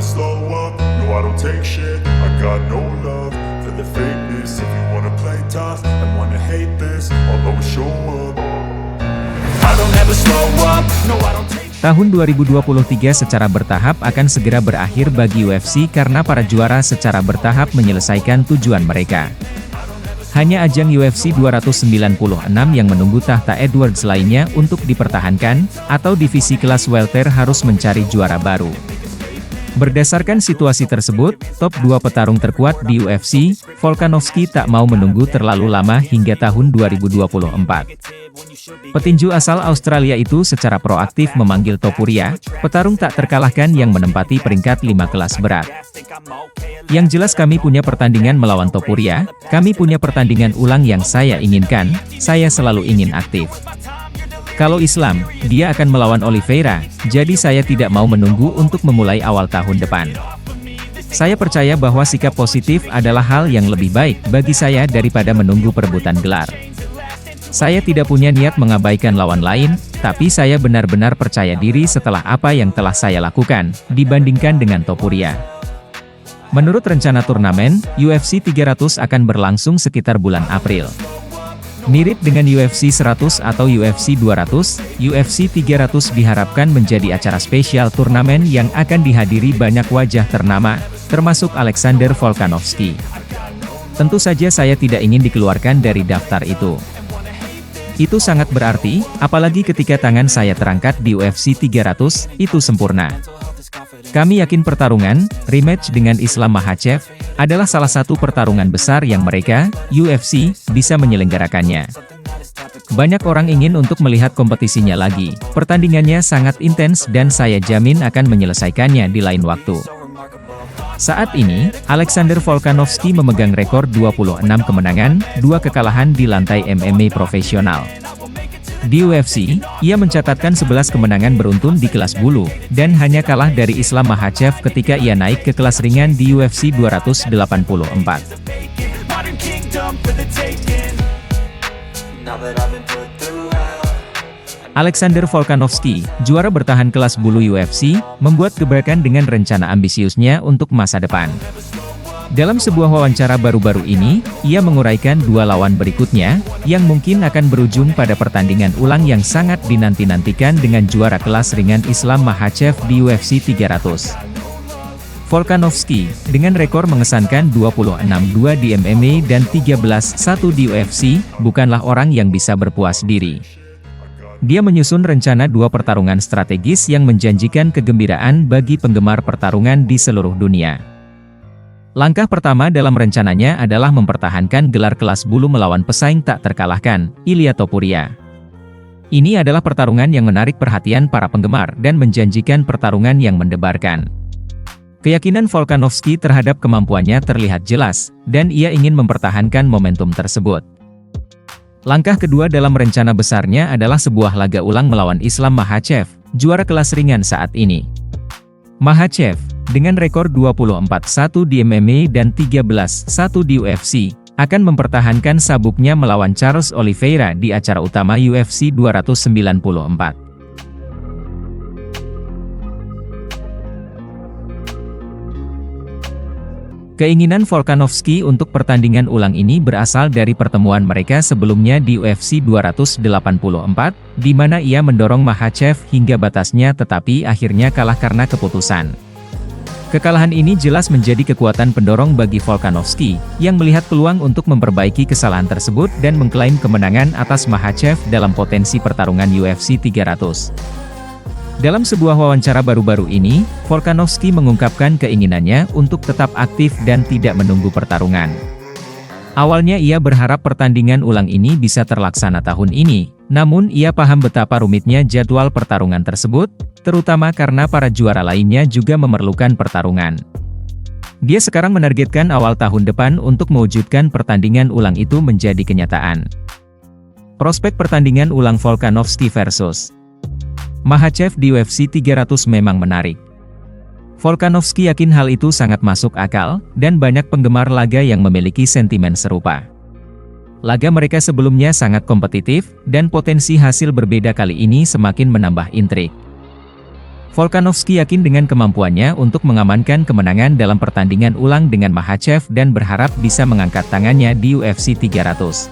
slow up, no I don't take shit. I got no love for the fakeness. If you wanna play tough and wanna hate this, I'll always show up. I don't ever slow up, no I don't take shit. Tahun 2023 secara bertahap akan segera berakhir bagi UFC karena para juara secara bertahap menyelesaikan tujuan mereka. Hanya ajang UFC 296 yang menunggu tahta Edwards lainnya untuk dipertahankan, atau divisi kelas welter harus mencari juara baru. Berdasarkan situasi tersebut, top 2 petarung terkuat di UFC, Volkanovski tak mau menunggu terlalu lama hingga tahun 2024. Petinju asal Australia itu secara proaktif memanggil Topuria, petarung tak terkalahkan yang menempati peringkat 5 kelas berat. Yang jelas kami punya pertandingan melawan Topuria, kami punya pertandingan ulang yang saya inginkan, saya selalu ingin aktif. Kalau Islam, dia akan melawan Oliveira, jadi saya tidak mau menunggu untuk memulai awal tahun depan. Saya percaya bahwa sikap positif adalah hal yang lebih baik bagi saya daripada menunggu perebutan gelar. Saya tidak punya niat mengabaikan lawan lain, tapi saya benar-benar percaya diri setelah apa yang telah saya lakukan, dibandingkan dengan Topuria. Menurut rencana turnamen, UFC 300 akan berlangsung sekitar bulan April. Mirip dengan UFC 100 atau UFC 200, UFC 300 diharapkan menjadi acara spesial turnamen yang akan dihadiri banyak wajah ternama, termasuk Alexander Volkanovski. Tentu saja saya tidak ingin dikeluarkan dari daftar itu. Itu sangat berarti, apalagi ketika tangan saya terangkat di UFC 300, itu sempurna. Kami yakin pertarungan, rematch dengan Islam Makhachev, adalah salah satu pertarungan besar yang mereka, UFC, bisa menyelenggarakannya. Banyak orang ingin untuk melihat kompetisinya lagi, pertandingannya sangat intens dan saya jamin akan menyelesaikannya di lain waktu. Saat ini, Alexander Volkanovski memegang rekor 26 kemenangan, 2 kekalahan di lantai MMA profesional. Di UFC, ia mencatatkan 11 kemenangan beruntun di kelas bulu, dan hanya kalah dari Islam Makhachev ketika ia naik ke kelas ringan di UFC 284. Alexander Volkanovski, juara bertahan kelas bulu UFC, membuat gebrakan dengan rencana ambisiusnya untuk masa depan. Dalam sebuah wawancara baru-baru ini, ia menguraikan 2 lawan berikutnya, yang mungkin akan berujung pada pertandingan ulang yang sangat dinanti-nantikan dengan juara kelas ringan Islam Makhachev di UFC 300. Volkanovski, dengan rekor mengesankan 26-2 di MMA dan 13-1 di UFC, bukanlah orang yang bisa berpuas diri. Dia menyusun rencana 2 pertarungan strategis yang menjanjikan kegembiraan bagi penggemar pertarungan di seluruh dunia. Langkah pertama dalam rencananya adalah mempertahankan gelar kelas bulu melawan pesaing tak terkalahkan, Ilia Topuria. Ini adalah pertarungan yang menarik perhatian para penggemar dan menjanjikan pertarungan yang mendebarkan. Keyakinan Volkanovski terhadap kemampuannya terlihat jelas, dan ia ingin mempertahankan momentum tersebut. Langkah kedua dalam rencana besarnya adalah sebuah laga ulang melawan Islam Makhachev, juara kelas ringan saat ini. Makhachev, dengan rekor 24-1 di MMA dan 13-1 di UFC, akan mempertahankan sabuknya melawan Charles Oliveira di acara utama UFC 294. Keinginan Volkanovski untuk pertandingan ulang ini berasal dari pertemuan mereka sebelumnya di UFC 284, di mana ia mendorong Makhachev hingga batasnya tetapi akhirnya kalah karena keputusan. Kekalahan ini jelas menjadi kekuatan pendorong bagi Volkanovski, yang melihat peluang untuk memperbaiki kesalahan tersebut dan mengklaim kemenangan atas Makhachev dalam potensi pertarungan UFC 300. Dalam sebuah wawancara baru-baru ini, Volkanovski mengungkapkan keinginannya untuk tetap aktif dan tidak menunggu pertarungan. Awalnya ia berharap pertandingan ulang ini bisa terlaksana tahun ini, namun ia paham betapa rumitnya jadwal pertarungan tersebut, terutama karena para juara lainnya juga memerlukan pertarungan. Dia sekarang menargetkan awal tahun depan untuk mewujudkan pertandingan ulang itu menjadi kenyataan. Prospek pertandingan ulang Volkanovski versus Makhachev di UFC 300 memang menarik. Volkanovski yakin hal itu sangat masuk akal, dan banyak penggemar laga yang memiliki sentimen serupa. Laga mereka sebelumnya sangat kompetitif, dan potensi hasil berbeda kali ini semakin menambah intrik. Volkanovski yakin dengan kemampuannya untuk mengamankan kemenangan dalam pertandingan ulang dengan Makhachev dan berharap bisa mengangkat tangannya di UFC 300.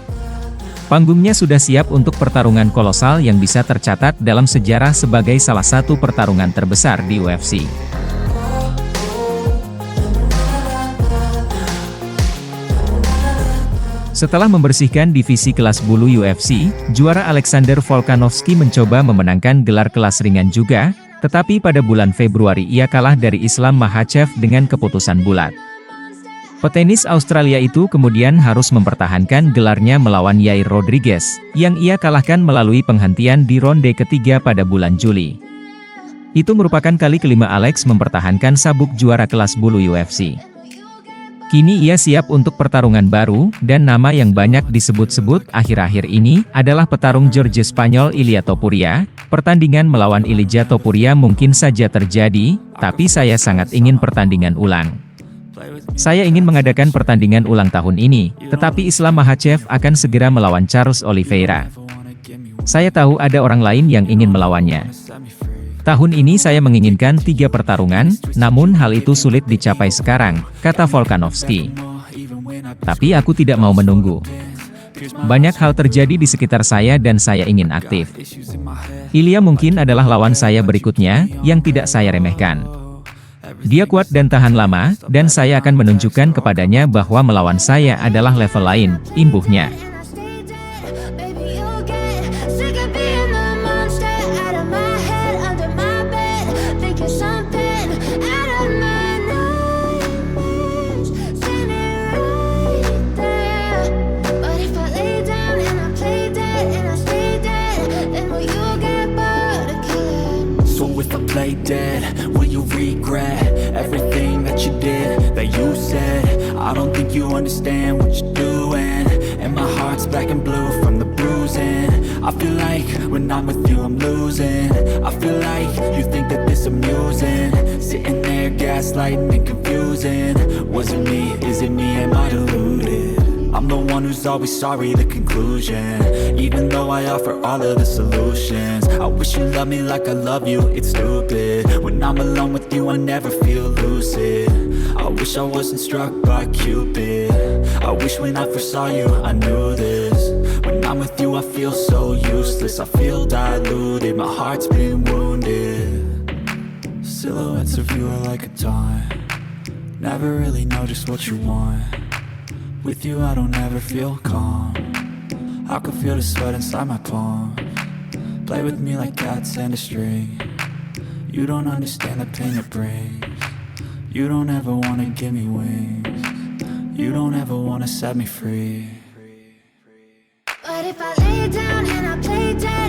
Panggungnya sudah siap untuk pertarungan kolosal yang bisa tercatat dalam sejarah sebagai salah satu pertarungan terbesar di UFC. Setelah membersihkan divisi kelas bulu UFC, juara Alexander Volkanovski mencoba memenangkan gelar kelas ringan juga, tetapi pada bulan Februari ia kalah dari Islam Makhachev dengan keputusan bulat. Petenis Australia itu kemudian harus mempertahankan gelarnya melawan Yair Rodriguez, yang ia kalahkan melalui penghentian di ronde ketiga pada bulan Juli. Itu merupakan kali kelima Alex mempertahankan sabuk juara kelas bulu UFC. Kini ia siap untuk pertarungan baru, dan nama yang banyak disebut-sebut akhir-akhir ini adalah petarung George Spanyol Ilia Topuria. Pertandingan melawan Ilia Topuria mungkin saja terjadi, tapi saya sangat ingin pertandingan ulang. Saya ingin mengadakan pertandingan ulang tahun ini, tetapi Islam Makhachev akan segera melawan Charles Oliveira. Saya tahu ada orang lain yang ingin melawannya. Tahun ini saya menginginkan 3 pertarungan, namun hal itu sulit dicapai sekarang, kata Volkanovski. Tapi aku tidak mau menunggu. Banyak hal terjadi di sekitar saya dan saya ingin aktif. Ilia mungkin adalah lawan saya berikutnya, yang tidak saya remehkan. Dia kuat dan tahan lama, dan saya akan menunjukkan kepadanya bahwa melawan saya adalah level lain, imbuhnya. Play dead, will you regret everything that you did, that you said? I don't think you understand what you're doing, and my heart's black and blue from the bruising. I feel like when I'm with you I'm losing. I feel like you think that this amusing, sitting there gaslighting and confusing. Was it me, is it me, am I deluded? I'm the one who's always sorry, the conclusion. Even though I offer all of the solutions, I wish you loved me like I love you, it's stupid. When I'm alone with you I never feel lucid. I wish I wasn't struck by Cupid. I wish when I first saw you I knew this. When I'm with you I feel so useless, I feel diluted, my heart's been wounded. Silhouettes of you are like a taunt, never really know just what you want. With you I don't ever feel calm, I can feel the sweat inside my palm. Play with me like cats and a string. You don't understand the pain it brings. You don't ever wanna give me wings. You don't ever wanna set me free. But if I lay down and I play dead,